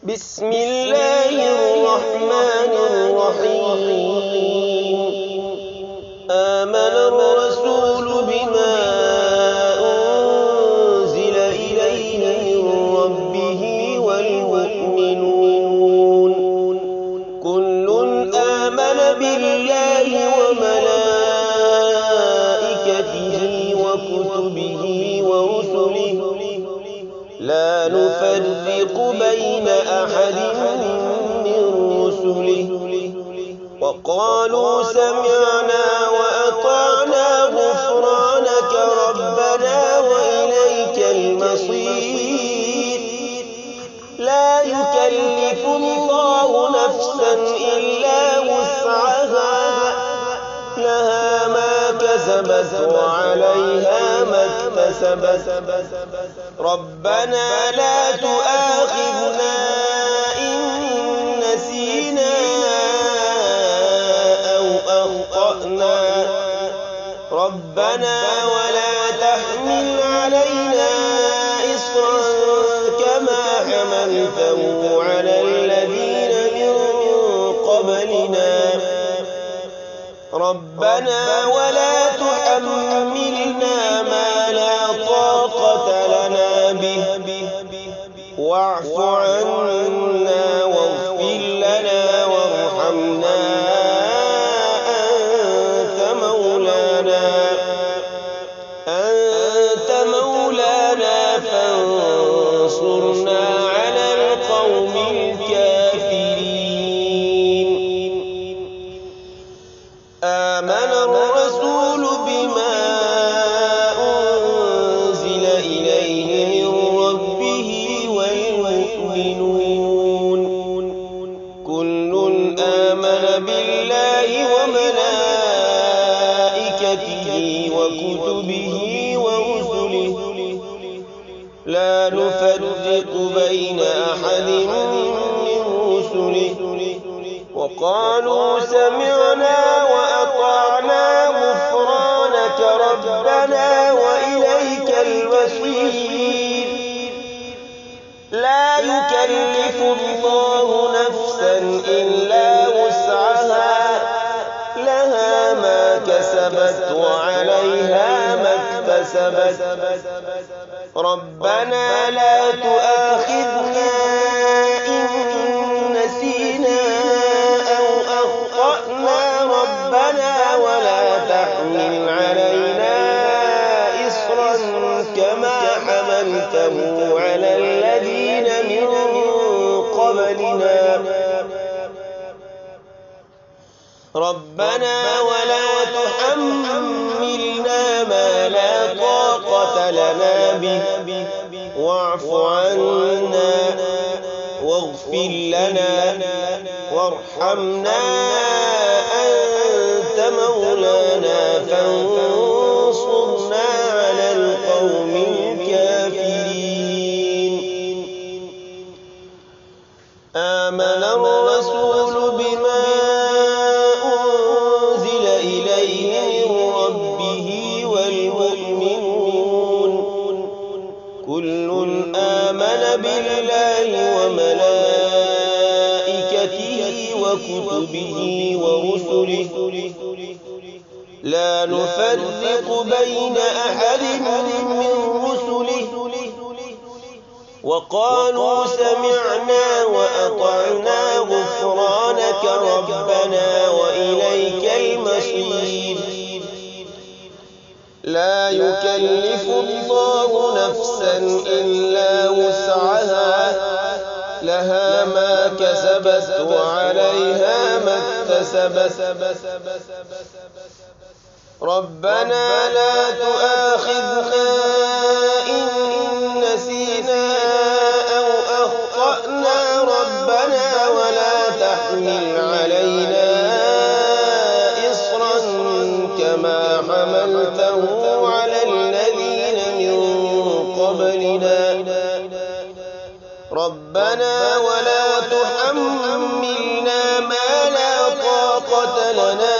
بسم الله الرحمن الرحيم. آمن الرسول بما أنزل إليه من ربه والمؤمنون كل آمن بالله وملائكته وكتبه ورسله لا نفرق بين أحد من رسله وقالوا سمعنا وأطعنا غفرانك ربنا وإليك المصير. لا يكلف الله نفسا إلا وسعها لها ما كسبت وعليها ما اكتسبت ربنا لا تؤاخذنا إن نسينا أو أخطأنا ربنا ولا تحمل علينا إصرا كما حملته على الذين من قبلنا ربنا ولا تحملنا ما لا طاقة لنا به واعف عنا واغفر لنا وارحمنا أنت مولانا فانصرنا على القوم الكافرين. آمن الرسول بما أنزل إليه من ربه والمؤمنون كل آمن بالله وملائكته وكتبه ورسله لا نفرق بين أحد من رسله وقالوا سمعنا وأطعنا غفرانك ربنا وإليك المصير. لا يكلف الله نفسا إلا وسعها لها ما كسبت وعليها ما اكتسبت ربنا لا تؤاخذنا إن نسينا أو أخطأنا ربنا ولا تحمل علينا إصرا كما حملته على الذين من قبلنا ربنا ولا تحملنا ما لا طاقة لنا به واعف عنا واغفر لنا وارحمنا أنت مولانا فانصرنا على القوم الكافرين. آمن الرسول بما أنزل إليه من ربه والمؤمنون كل آمن بالله وملائكته وكتبه ورسله لا نفرق بين أحد من رسله وقالوا سمعنا وأطعنا غفرانك ربنا وإليك المصير. لا يكلف الله نفسا إلا وسعها لها ما كسبت وعليها ما اكتسبت ربنا لا تؤاخذنا إن نسينا أو أخطأنا ربنا ولا تحمل علينا إصرا كما حملته على الذين من قبلنا ربنا ولا تحملنا ما لا طاقة لنا